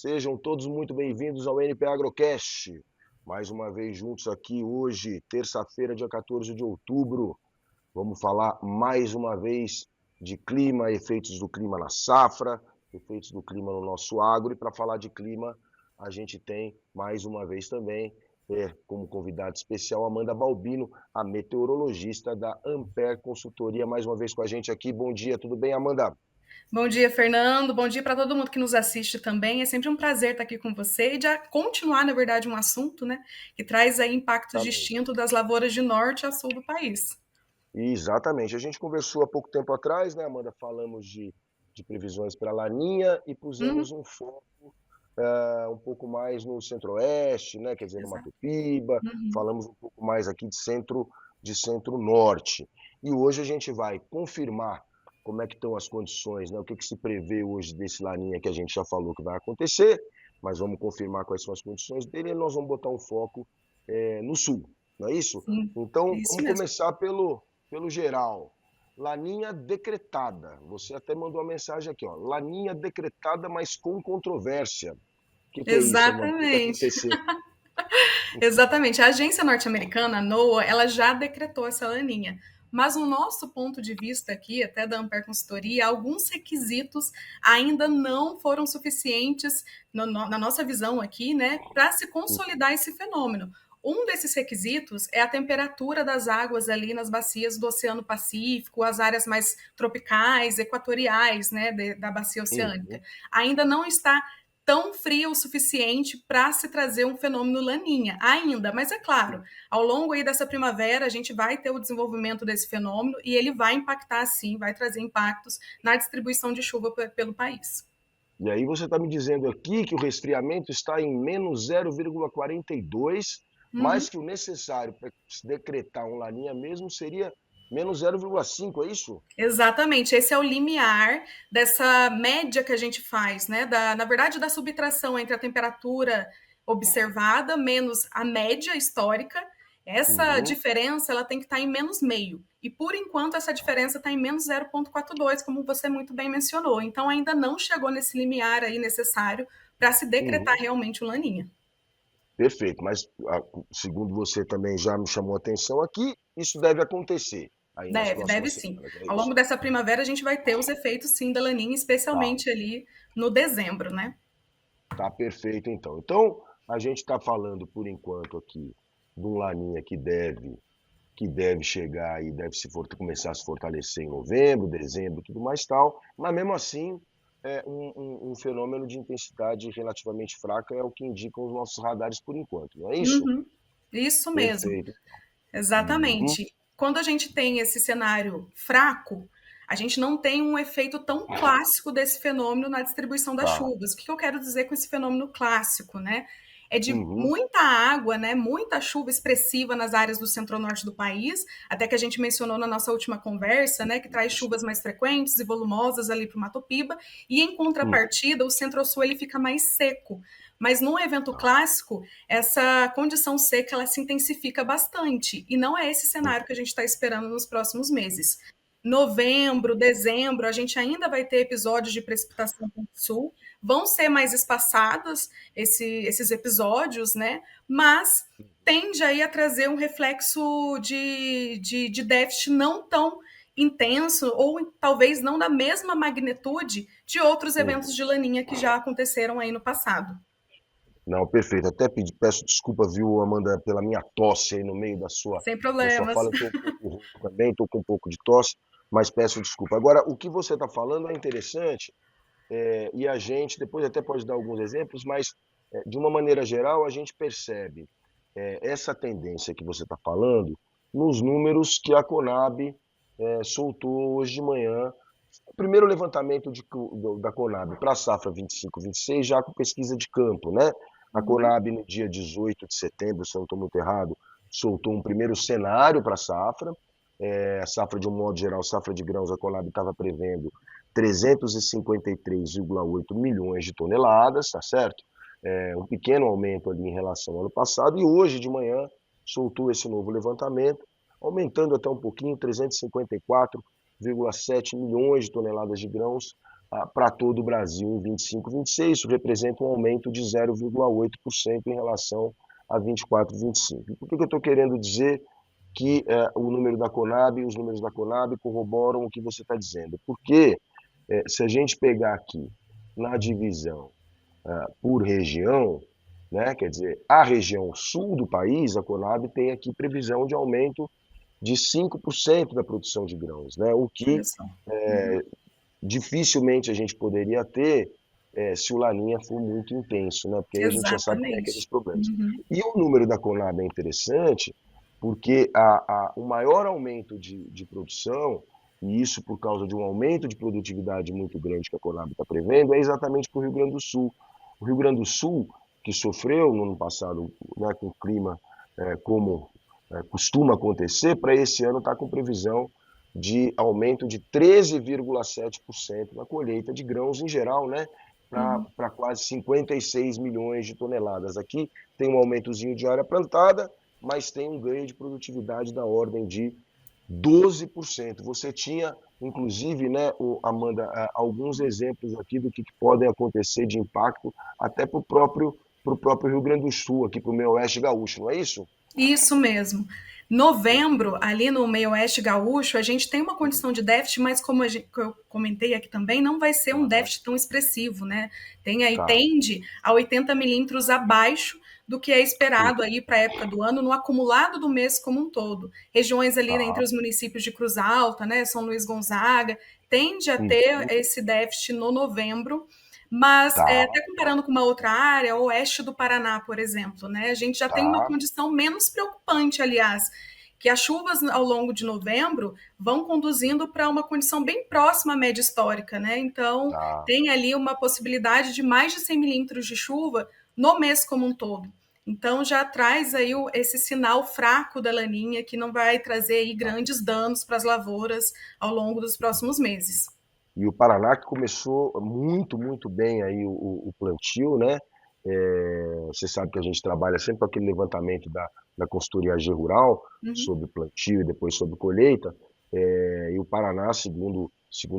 Sejam todos muito bem-vindos ao NP Agrocast. Mais uma vez juntos aqui hoje, terça-feira, dia 14 de outubro. Vamos falar mais uma vez de clima, efeitos do clima na safra, efeitos do clima no nosso agro. E para falar de clima, a gente tem mais uma vez também, como convidado especial, Amanda Balbino, a meteorologista da Ampere Consultoria, mais uma vez com a gente aqui. Bom dia, tudo bem, Amanda? Bom dia, Fernando. Bom dia para todo mundo que nos assiste também. É sempre um prazer estar aqui com você e de continuar, na verdade, um assunto, né, que traz aí impactos Exatamente. distintos das lavouras de norte a sul do país. Exatamente. A gente conversou há pouco tempo atrás, né, Amanda? Falamos de previsões para Laninha e Uhum, pusemos um foco um pouco mais no centro-oeste, né? Quer dizer, no exato. Mato Piba. Uhum. Falamos um pouco mais aqui de centro-norte. E hoje a gente vai confirmar como é que estão as condições, né? O que se prevê hoje desse Laninha que a gente já falou que vai acontecer, mas vamos confirmar quais são as condições dele e nós vamos botar um foco no sul, não é isso? Sim, é Então, isso vamos mesmo. começar pelo geral. Laninha decretada. Você até mandou uma mensagem aqui, ó. Laninha decretada, mas com controvérsia. O que é isso, Amanda? O que Exatamente. aconteceu? Exatamente. A agência norte-americana, a NOAA, ela já decretou essa laninha. Mas o nosso ponto de vista aqui, até da Ampere Consultoria, alguns requisitos ainda não foram suficientes, na nossa visão aqui, né, para se consolidar esse fenômeno. Um desses requisitos é a temperatura das águas ali nas bacias do Oceano Pacífico, as áreas mais tropicais, equatoriais, né, da bacia oceânica. Uhum, Ainda não está tão fria o suficiente para se trazer um fenômeno laninha ainda, mas é claro, ao longo aí dessa primavera a gente vai ter o desenvolvimento desse fenômeno e ele vai impactar sim, vai trazer impactos na distribuição de chuva pelo país. e aí você está me dizendo aqui que o resfriamento está em menos 0,42, Uhum. mais que o necessário para se decretar um laninha mesmo seria menos 0,5, é isso? Exatamente, esse é o limiar dessa média que a gente faz, né? Na verdade, da subtração entre a temperatura observada menos a média histórica. Essa Uhum, diferença ela tem que estar em menos meio. E por enquanto essa diferença está em menos 0,42, como você muito bem mencionou. Então ainda não chegou nesse limiar aí necessário para se decretar uhum. realmente o laninha. Perfeito, mas segundo você também já me chamou a atenção aqui, isso deve acontecer aí nas Deve próximas sim. semanas, é Ao isso? longo dessa primavera a gente vai ter os efeitos sim da laninha, Tá, especialmente ali no dezembro, né? tá perfeito então. Então, a gente está falando por enquanto aqui de um Laninha que deve chegar e deve começar a se fortalecer em novembro, dezembro, tudo mais tal, mas mesmo assim é um fenômeno de intensidade relativamente fraca, é o que indicam os nossos radares por enquanto, não é isso? Uhum. Isso mesmo, Perfeito. Uhum. exatamente. Quando a gente tem esse cenário fraco, a gente não tem um efeito tão clássico desse fenômeno na distribuição das Tá. chuvas. O que eu quero dizer com esse fenômeno clássico, né? É de Uhum. muita água, né? Muita chuva expressiva nas áreas do centro-norte do país, até que a gente mencionou na nossa última conversa, né? Que traz Isso. chuvas mais frequentes e volumosas ali para o Mato Piba, e em Uhum. contrapartida, o centro-sul ele fica mais seco. Mas no evento Tá. clássico, essa condição seca ela se intensifica bastante. E não é esse cenário que a gente está esperando nos próximos meses. Novembro, dezembro, a gente ainda vai ter episódios de precipitação no sul. Vão ser mais espaçados esses episódios, né? Mas tende aí a trazer um reflexo de déficit não tão intenso, ou talvez não da mesma magnitude de outros eventos Uhum. de laninha que já aconteceram aí no passado. Não, perfeito. Até peço desculpa, viu, Amanda, pela minha tosse aí no meio Sem da sua problemas. fala. Eu estou um pouco rouco também, estou com um pouco de tosse, mas peço desculpa. Agora, o que você está falando é interessante, e a gente, depois até pode dar alguns exemplos, mas de uma maneira geral, a gente percebe essa tendência que você está falando nos números que a Conab soltou hoje de manhã. O primeiro levantamento da Conab para a safra 25-26, já com pesquisa de campo, né? A Uhum. Conab, no dia 18 de setembro, se eu não estou muito errado, soltou um primeiro cenário para a safra. A safra, de um modo geral, safra de grãos, a Conab estava prevendo 353,8 milhões de toneladas, tá certo? Um pequeno aumento ali em relação ao ano passado, e hoje de manhã soltou esse novo levantamento, aumentando até um pouquinho, 354,7 milhões de toneladas de grãos para todo o Brasil em 25, 26. Isso representa um aumento de 0,8% em relação a 24, 25. Por que eu estou querendo dizer que o número da Conab e os números da Conab corroboram o que você está dizendo? Porque se a gente pegar aqui na divisão por região, né, quer dizer, a região sul do país, a Conab tem aqui previsão de aumento de 5% da produção de grãos, né, o que dificilmente a gente poderia ter se o Laninha for muito intenso, né, porque aí a gente já sabe como é que é os problemas. E o número da Conab é interessante porque o maior aumento de produção, e isso por causa de um aumento de produtividade muito grande que a Conab está prevendo, é exatamente para o Rio Grande do Sul. O Rio Grande do Sul, que sofreu no ano passado, né, com o clima como costuma acontecer, para esse ano está com previsão de aumento de 13,7% na colheita de grãos em geral, né, para quase 56 milhões de toneladas. Aqui tem um aumentozinho de área plantada, mas tem um ganho de produtividade da ordem de 12%. Você tinha, inclusive, né, Amanda, alguns exemplos aqui do que podem acontecer de impacto até para o próprio Rio Grande do Sul, aqui para o meio oeste gaúcho, não é isso? Isso mesmo. Novembro, ali no meio oeste gaúcho, a gente tem uma condição de déficit, mas como eu comentei aqui também, não vai ser um déficit tão expressivo, né? Tende a 80 milímetros abaixo do que é esperado aí para a época do ano, no acumulado do mês como um todo. Regiões ali entre os municípios de Cruz Alta, né, São Luís Gonzaga, tende a ter esse déficit no novembro, mas até comparando com uma outra área, o oeste do Paraná, por exemplo, né, a gente já tem uma condição menos preocupante, aliás, que as chuvas ao longo de novembro vão conduzindo para uma condição bem próxima à média histórica, né? Então, tem ali uma possibilidade de mais de 100 milímetros de chuva no mês como um todo. Então, já traz aí esse sinal fraco da laninha que não vai trazer aí grandes danos para as lavouras ao longo dos próximos meses. E o Paraná que começou muito, muito bem aí o plantio, né? Você sabe que a gente trabalha sempre com aquele levantamento da consultoria AG Rural sobre plantio e depois sobre colheita. E o Paraná, segundo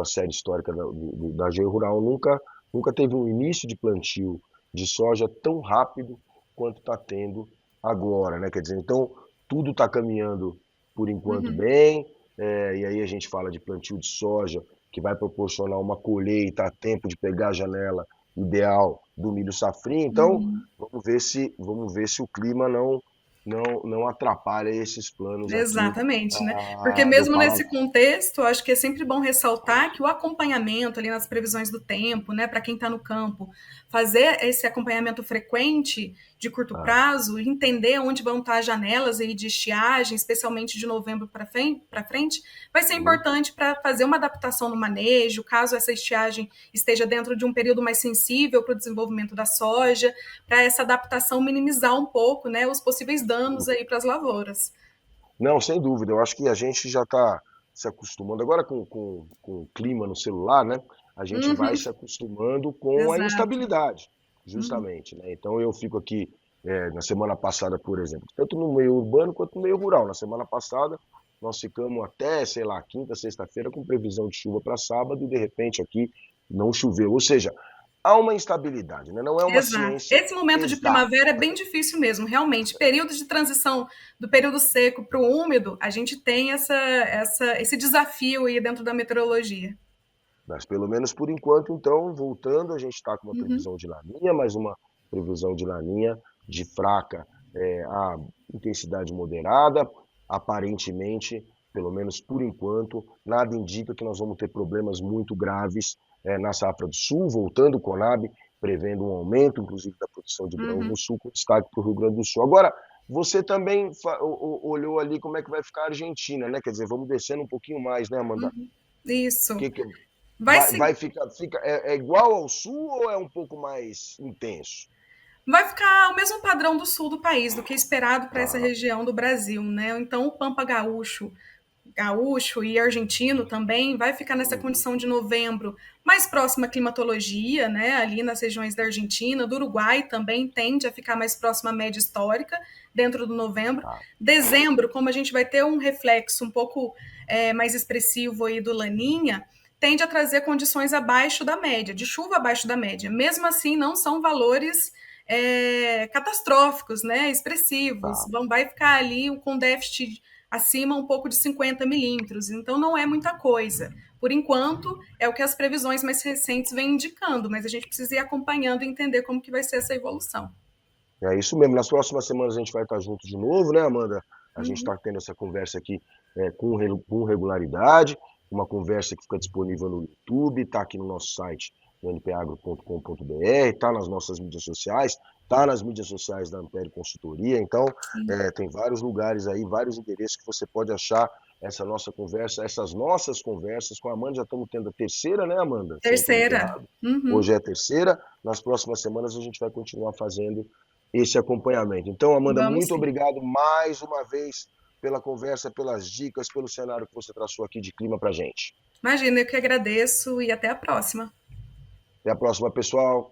a série histórica da AG Rural, nunca teve um início de plantio de soja tão rápido quanto está tendo agora, né? Quer dizer, então tudo está caminhando por enquanto bem. E aí a gente fala de plantio de soja que vai proporcionar uma colheita a tempo de pegar a janela ideal do milho safrinha. Então, vamos ver se o clima não atrapalha esses planos. Exatamente, né? Porque mesmo nesse contexto, acho que é sempre bom ressaltar que o acompanhamento ali nas previsões do tempo, né, para quem está no campo, fazer esse acompanhamento frequente de curto prazo, entender onde vão estar as janelas aí de estiagem, especialmente de novembro para frente, vai ser importante para fazer uma adaptação no manejo, caso essa estiagem esteja dentro de um período mais sensível para o desenvolvimento da soja, para essa adaptação minimizar um pouco, né, os possíveis danos aí para as lavouras. Não, sem dúvida. Eu acho que a gente já está se acostumando. Agora com o clima no celular, né? A gente vai se acostumando com a instabilidade, justamente. Né? Então eu fico aqui na semana passada, por exemplo, tanto no meio urbano quanto no meio rural. Na semana passada nós ficamos até, sei lá, quinta, sexta-feira com previsão de chuva para sábado e de repente aqui não choveu. Ou seja, há uma instabilidade, né? Não é uma ciência. Esse momento de primavera é bem difícil mesmo, realmente. Períodos de transição do período seco para o úmido, a gente tem esse desafio aí dentro da meteorologia. Mas pelo menos por enquanto, então, voltando, a gente está com uma previsão de laninha, mas uma previsão de laninha de fraca a intensidade moderada, aparentemente, pelo menos por enquanto, nada indica que nós vamos ter problemas muito graves na safra do sul, voltando o Conab, prevendo um aumento, inclusive, da produção de grãos no sul, com destaque para o Rio Grande do Sul. Agora, você também olhou ali como é que vai ficar a Argentina, né? Quer dizer, vamos descendo um pouquinho mais, né, Amanda? Isso. Vai ficar igual ao sul ou é um pouco mais intenso? Vai ficar o mesmo padrão do sul do país, do que é esperado para essa região do Brasil, né? Então, o Pampa Gaúcho e argentino também vai ficar nessa condição de novembro, mais próxima à climatologia, né? Ali nas regiões da Argentina, do Uruguai também tende a ficar mais próxima à média histórica dentro do novembro. Dezembro, como a gente vai ter um reflexo um pouco mais expressivo aí do Laninha, tende a trazer condições abaixo da média, de chuva abaixo da média. Mesmo assim, não são valores catastróficos, né, expressivos. Tá. Vai ficar ali com déficit acima um pouco de 50 milímetros, então não é muita coisa. Por enquanto, é o que as previsões mais recentes vêm indicando, mas a gente precisa ir acompanhando e entender como que vai ser essa evolução. É isso mesmo. Nas próximas semanas a gente vai estar juntos de novo, né, Amanda? A gente está tendo essa conversa aqui com regularidade, uma conversa que fica disponível no YouTube, está aqui no nosso site, no npagro.com.br, está nas nossas mídias sociais, está nas mídias sociais da Ampere Consultoria. Então, tem vários lugares aí, vários endereços que você pode achar essa nossa conversa, essas nossas conversas com a Amanda. Já estamos tendo a terceira, né, Amanda? Se eu não estou muito Terceira. errado. Hoje é a terceira. Nas próximas semanas a gente vai continuar fazendo esse acompanhamento. Então, Amanda, Vamos muito sim. obrigado mais uma vez pela conversa, pelas dicas, pelo cenário que você traçou aqui de clima para gente. Imagina, eu que agradeço e até a próxima. Até a próxima, pessoal.